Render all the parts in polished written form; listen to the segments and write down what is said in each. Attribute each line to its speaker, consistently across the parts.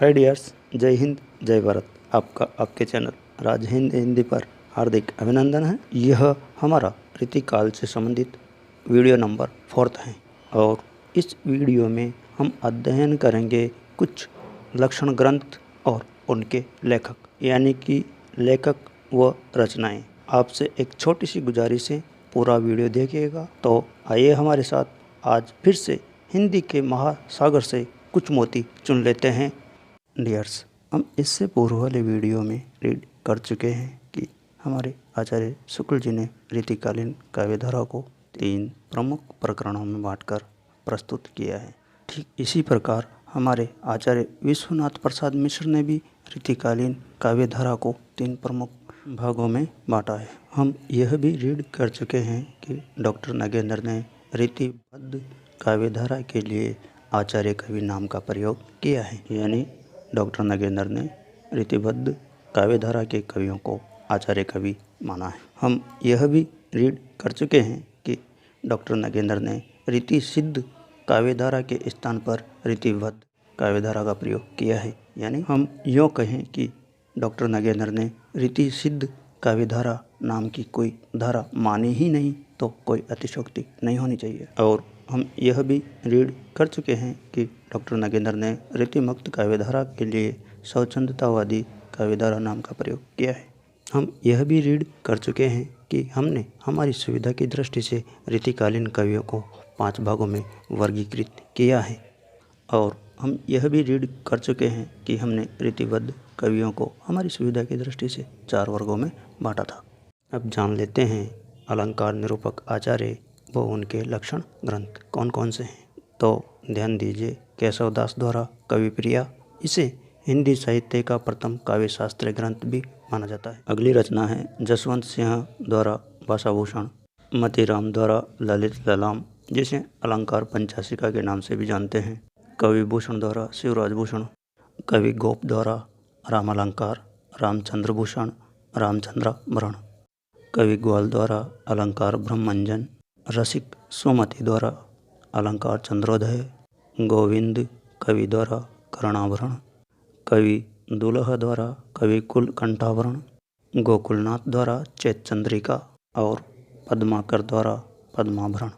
Speaker 1: हाय dears, जय हिंद जय भारत। आपका आपके चैनल राज हिंद हिंदी पर हार्दिक अभिनंदन है। यह हमारा रीतिकाल से संबंधित वीडियो नंबर 4 है और इस वीडियो में हम अध्ययन करेंगे कुछ लक्षण ग्रंथ और उनके लेखक, यानी कि लेखक व रचनाएं। आपसे एक छोटी सी गुजारिश है, पूरा वीडियो देखिएगा। तो आइए हमारे साथ आज फिर से हिंदी के महासागर से कुछ मोती चुन लेते हैं। डियर्स, हम इससे पूर्व वाले वीडियो में रीड कर चुके हैं कि हमारे आचार्य शुक्ल जी ने रीतिकालीन काव्यधारा को 3 प्रमुख प्रकरणों में बांटकर प्रस्तुत किया है। ठीक इसी प्रकार हमारे आचार्य विश्वनाथ प्रसाद मिश्र ने भी रीतिकालीन काव्यधारा को 3 प्रमुख भागों में बांटा है। हम यह भी रीड कर चुके हैं कि डॉक्टर नगेंद्र ने रीतिबद्ध काव्यधारा के लिए आचार्य कवि नाम का प्रयोग किया है, यानी डॉक्टर नगेंद्र ने रीतिबद्ध काव्यधारा के कवियों को आचार्य कवि माना है। हम यह भी रीड कर चुके हैं कि डॉक्टर नगेंद्र ने रीति सिद्ध काव्यधारा के स्थान पर रीतिबद्ध काव्यधारा का प्रयोग किया है, यानी हम यूँ कहें कि डॉक्टर नगेंद्र ने रीति सिद्ध काव्यधारा नाम की कोई धारा मानी ही नहीं तो कोई अतिशयोक्ति नहीं होनी चाहिए। और हम यह भी रीड कर चुके हैं कि डॉक्टर नगेंद्र ने रीतिमुक्त काव्यधारा के लिए स्वच्छंदतावादी काव्यधारा नाम का प्रयोग किया है। हम यह भी रीड कर चुके हैं कि हमने हमारी सुविधा की दृष्टि से रीतिकालीन कवियों को 5 भागों में वर्गीकृत किया है। और हम यह भी रीड कर चुके हैं कि हमने रीतिबद्ध कवियों को हमारी सुविधा की दृष्टि से 4 वर्गों में बांटा था। अब जान लेते हैं अलंकार निरूपक आचार्य व उनके लक्षण ग्रंथ कौन कौन से हैं। तो ध्यान दीजिए, केशवदास द्वारा कविप्रिया, इसे हिंदी साहित्य का प्रथम काव्य शास्त्रीय ग्रंथ भी माना जाता है। अगली रचना है जसवंत सिंह द्वारा भाषाभूषण, मतीराम द्वारा ललित ललाम, जिसे अलंकार पंचाशिका के नाम से भी जानते हैं, कवि भूषण द्वारा शिवराज भूषण, कवि गोप द्वारा रामालंकार, रामचंद्र भूषण, रामचंद्राभरण, कवि ग्वाल द्वारा अलंकार ब्रह्मंजन, रसिक सुमति द्वारा अलंकार चंद्रोदय, गोविंद कवि द्वारा कर्णाभरण, कवि दुलह द्वारा कवि कुल कंठाभरण, गोकुलनाथ द्वारा चैत चंद्रिका और पद्माकर द्वारा पद्माभरण।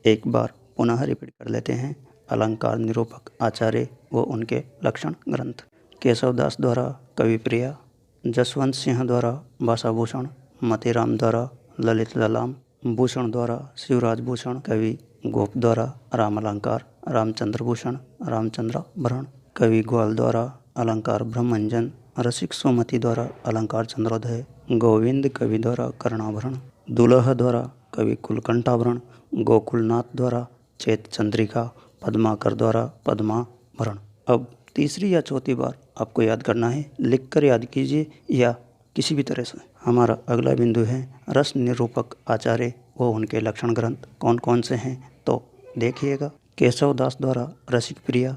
Speaker 1: एक बार पुनः रिपीट कर लेते हैं। अलंकार निरूपक आचार्य व उनके लक्षण ग्रंथ। केशवदास द्वारा कविप्रिया, जसवंत सिंह द्वारा भाषाभूषण, मतीराम द्वारा ललित ललाम, भूषण द्वारा शिवराज भूषण, कवि गोप द्वारा रामालंकार, रामचंद्र भूषण, रामचंद्राभरण, कवि ग्वाल द्वारा अलंकार ब्रह्मंजन, रसिक सुमति द्वारा अलंकार चंद्रोदय, गोविंद कवि द्वारा कर्णाभरण, दुलह द्वारा कवि कुलकंठाभरण, गोकुलनाथ द्वारा चैत चंद्रिका, पद्माकर द्वारा पद्माभरण। अब तीसरी या चौथी बार आपको याद करना है, लिखकर याद कीजिए या किसी भी तरह से। हमारा अगला बिंदु है रस निरूपक आचार्य व उनके लक्षण ग्रंथ कौन कौन से हैं। तो देखिएगा, केशवदास द्वारा रसिक प्रिया,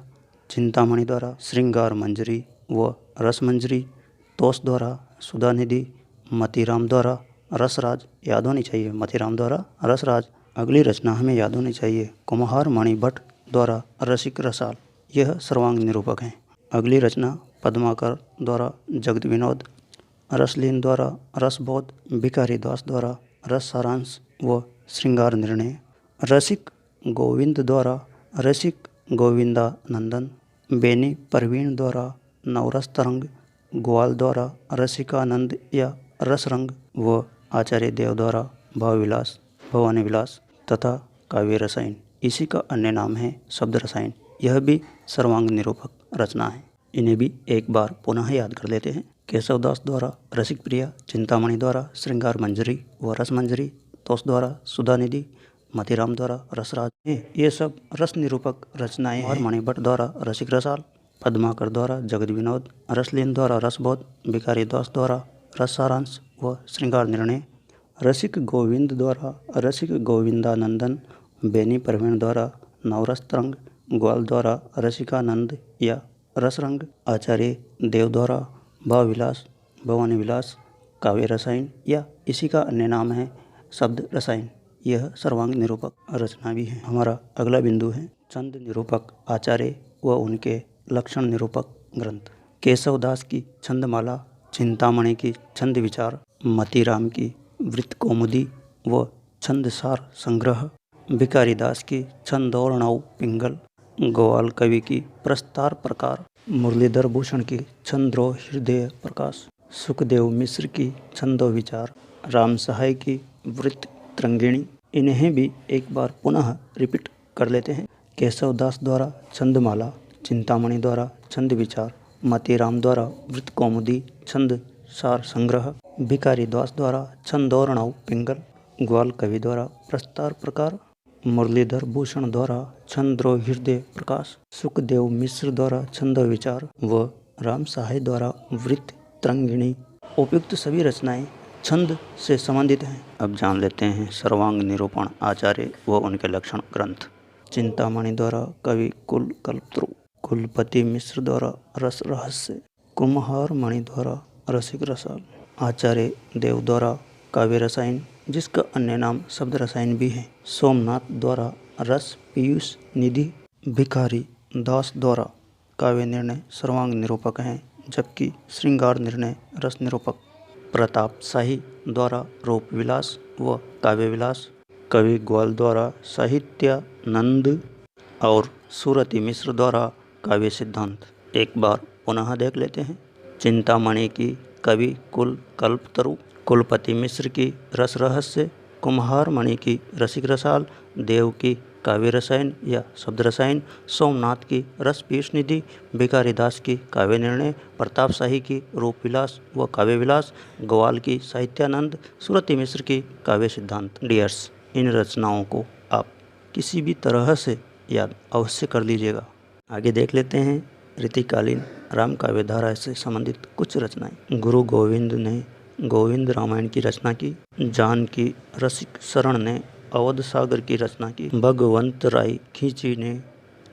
Speaker 1: चिंतामणि द्वारा श्रृंगार मंजरी व रस मंजरी, तोष द्वारा सुधानिधि, मतीराम द्वारा रसराज, याद होनी चाहिए मतीराम द्वारा रसराज। अगली रचना हमें याद होनी चाहिए, कुम्हार मणि भट्ट द्वारा रसिक रसाल, यह सर्वांग निरूपक हैं। अगली रचना पद्माकर द्वारा जगत विनोद, रसलीन द्वारा रसबोध, भिखारी दास द्वारा रस सारांश व श्रृंगार निर्णय, रसिक गोविंद द्वारा रसिक गोविंदानंदन, बेनी परवीन द्वारा नवरस तरंग, ग्वाल द्वारा रसिकानंद या रसरंग व आचार्य देव द्वारा भावविलास, भवानी विलास तथा काव्य रसायन, इसी का अन्य नाम है शब्द रसायन। यह भी सर्वांग निरूपक रचना है। इन्हें भी एक बार पुनः याद कर लेते हैं। केशवदास द्वारा रसिक प्रिया, चिंतामणि द्वारा श्रृंगार मंजरी व रस मंजरी, तोष द्वारा सुधानिधि, मतीराम द्वारा रसराज, ये सब रस निरूपक रचनाएं हैं। मणि भट्ट द्वारा रसिक रसाल, पद्माकर द्वारा जगत विनोद, रसलीन द्वारा रसबोध, भिखारी दास द्वारा रस सारांश व श्रृंगार निर्णय, रसिक गोविंद द्वारा रसिक गोविंदानंदन, बेनी परवीन द्वारा नवरस तरंग, ग्वाल द्वारा रसिकानंद या रसरंग, आचार्य देव द्वारा भावविलास, भवानी विलास, काव्य रसायन या इसी का अन्य नाम है शब्द रसायन। यह सर्वांग निरूपक रचना भी है। हमारा अगला बिंदु है छंद निरूपक आचार्य व उनके लक्षण निरूपक ग्रंथ। केशवदास की छंदमाला, चिंतामणि की छंद विचार, मतीराम की वृत्त कौमुदी व छंदसार संग्रह, भिखारीदास की छंदोर्णव पिंगल, ग्वाल कवि की प्रस्तार प्रकार, मुरलीधर भूषण की छंदो हृदय प्रकाश, सुखदेव मिश्र की छंदो विचार, राम सहाय की वृत्त तरंगिणी। इन्हें भी एक बार पुनः रिपीट कर लेते हैं। केशवदास द्वारा छंदमाला, चिंतामणि द्वारा छंद विचार, मतीराम द्वारा वृत्त कौमुदी छंद सार संग्रह, भिखारीदास द्वारा छंदोर्णव पिंगल, ग्वाल कवि द्वारा प्रस्तार प्रकार, मुरलीधर भूषण द्वारा छंदो हृदय प्रकाश, सुखदेव मिश्र द्वारा छंद विचार व राम सहाय द्वारा वृत्त तरंगिणी। उपयुक्त सभी रचनाएं छंद से संबंधित हैं। अब जान लेते हैं सर्वांग निरूपण आचार्य व उनके लक्षण ग्रंथ। चिंतामणि द्वारा कवि कुल कल्पतरु, कुलपति मिश्र द्वारा रस रहस्य, कुम्हार मणि द्वारा रसिक रसाल, आचार्य देव द्वारा काव्य रसायन जिसका अन्य नाम शब्द रसायन भी है, सोमनाथ द्वारा रस पीयूष निधि, भिखारी दास द्वारा काव्य निर्णय सर्वांग निरूपक हैं जबकि श्रृंगार निर्णय रस निरूपक, प्रताप शाही द्वारा रूप विलास व काव्य विलास, कवि ग्वाल द्वारा साहित्यानंद और सूरती मिश्र द्वारा काव्य सिद्धांत। एक बार पुनः देख लेते हैं। चिंतामणि की कवि कुल कल्पतरु, कुलपति मिश्र की रस रहस्य, कुम्हार मणि की रसिक रसाल, देव की काव्य रसायन या शब्द रसायन, सोमनाथ की रस पीयूष निधि, भिखारीदास की काव्य निर्णय, प्रताप शाही की रूप विलास व काव्य विलास, ग्वाल की साहित्यानंद, सूरती मिश्र की काव्य सिद्धांत। डियर्स, इन रचनाओं को आप किसी भी तरह से याद अवश्य कर लीजिएगा। आगे देख लेते हैं रीतिकालीन राम काव्य धारा से संबंधित कुछ रचनाएं। गुरु गोविंद ने गोविंद रामायण की रचना की, जानकी रसिक शरण ने अवध सागर की रचना की, भगवंत राय खींची ने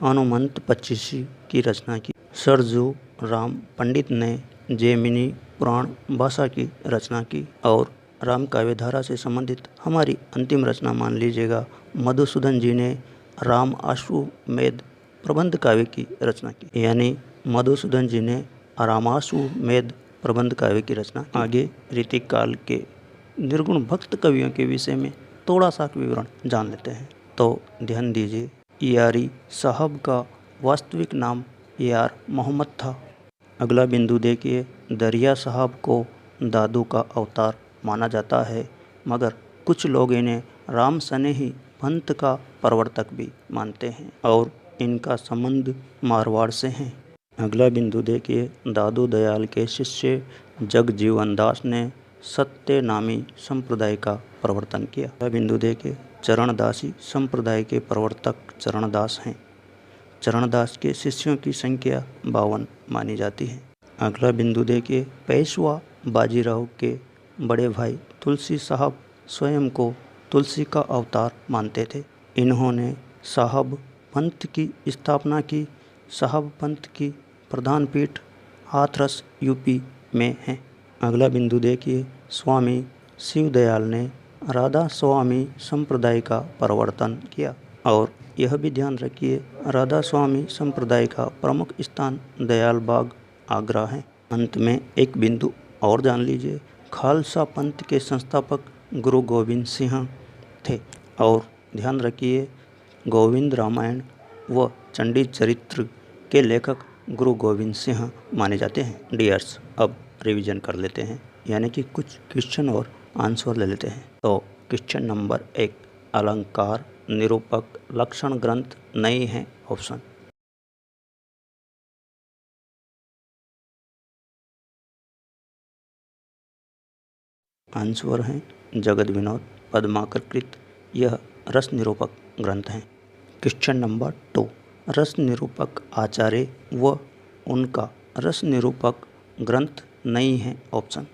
Speaker 1: हनुमंत पच्चीसी की रचना की, सरजू राम पंडित ने जैमिनी पुराण भाषा की रचना की और राम काव्य धारा से संबंधित हमारी अंतिम रचना मान लीजिएगा मधुसूदन जी ने राम आशुमेध प्रबंध काव्य की रचना की, यानी मधुसूदन जी ने रामाशुमेध प्रबंध काव्य की रचना। आगे रीतिकाल के निर्गुण भक्त कवियों के विषय में थोड़ा सा विवरण जान लेते हैं। तो ध्यान दीजिए, यारी साहब का वास्तविक नाम यार मोहम्मद था। अगला बिंदु देखिए, दरिया साहब को दादू का अवतार माना जाता है मगर कुछ लोग इन्हें राम सनेही पंथ का प्रवर्तक भी मानते हैं और इनका संबंध मारवाड़ से है। अगला बिंदु देखिए, दादू दयाल के शिष्य जगजीवन दास ने सत्य नामी संप्रदाय का प्रवर्तन किया। अगला बिंदु देखिए, चरणदासी संप्रदाय के प्रवर्तक चरणदास हैं। चरणदास के शिष्यों की संख्या 52 मानी जाती है। अगला बिंदु देखिए, पेशवा बाजीराव के बड़े भाई तुलसी साहब स्वयं को तुलसी का अवतार मानते थे। इन्होंने साहब पंथ की स्थापना की। साहब पंथ की प्रधान पीठ हाथरस यूपी में है। अगला बिंदु देखिए, स्वामी शिवदयाल ने राधा स्वामी संप्रदाय का प्रवर्तन किया और यह भी ध्यान रखिए राधा स्वामी संप्रदाय का प्रमुख स्थान दयाल बाग आगरा है। अंत में एक बिंदु और जान लीजिए, खालसा पंथ के संस्थापक गुरु गोविंद सिंह थे और ध्यान रखिए गोविंद रामायण व चंडी चरित्र के लेखक गुरु गोविंद सिंह माने जाते हैं। डियर्स, अब रिवीजन कर लेते हैं, यानी कि कुछ क्वेश्चन और आंसर ले लेते हैं। तो क्वेश्चन नंबर 1, अलंकार निरूपक लक्षण ग्रंथ नहीं है ऑप्शन। आंसर हैं जगत विनोद पद्माकर कृत, यह रस निरूपक ग्रंथ हैं। क्वेश्चन नंबर 2, रस निरूपक आचार्य व उनका रस निरूपक ग्रंथ नहीं है ऑप्शन।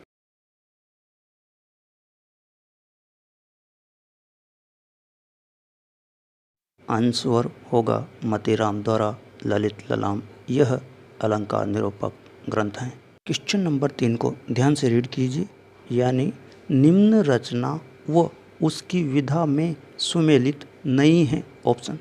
Speaker 1: आंसर होगा मतीराम द्वारा ललित ललाम, यह अलंकार निरूपक ग्रंथ हैं। क्वेश्चन नंबर 3 को ध्यान से रीड कीजिए, यानी निम्न रचना व उसकी विधा में सुमेलित नहीं है ऑप्शन।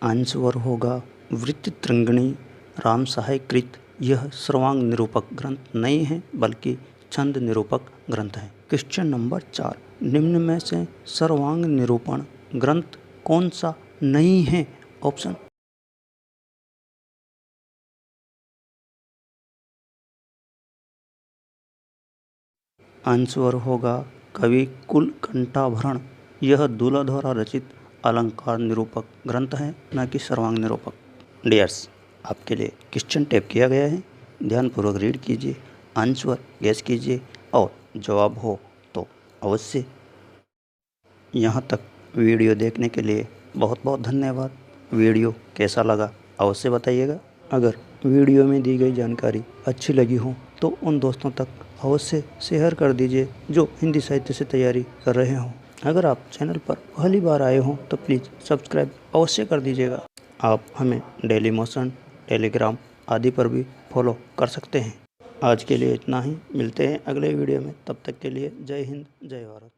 Speaker 1: आंसर होगा वृत्तत्रयिणी राम सहाय कृत। यह सर्वांग निरूपक ग्रंथ नहीं है बल्कि छंद निरूपक ग्रंथ है। क्वेश्चन नंबर 4, निम्न में से सर्वांग निरूपण ग्रंथ कौन सा नहीं है? ऑप्शन आंसर होगा कवि कुलकंठाभरण। यह दूल्हा द्वारा रचित अलंकार निरूपक ग्रंथ है, न कि सर्वांग निरूपक। डियर्स, आपके लिए क्वेश्चन टाइप किया गया है, ध्यानपूर्वक रीड कीजिए, आंसर गैस कीजिए और जवाब हो तो अवश्य। यहाँ तक वीडियो देखने के लिए बहुत बहुत धन्यवाद। वीडियो कैसा लगा अवश्य बताइएगा। अगर वीडियो में दी गई जानकारी अच्छी लगी हो तो उन दोस्तों तक अवश्य शेयर कर दीजिए जो हिंदी साहित्य से तैयारी कर रहे हों। अगर आप चैनल पर पहली बार आए हों तो प्लीज़ सब्सक्राइब अवश्य कर दीजिएगा। आप हमें डेली मोशन, टेलीग्राम आदि पर भी फॉलो कर सकते हैं। आज के लिए इतना ही, मिलते हैं अगले वीडियो में। तब तक के लिए जय हिंद, जय भारत।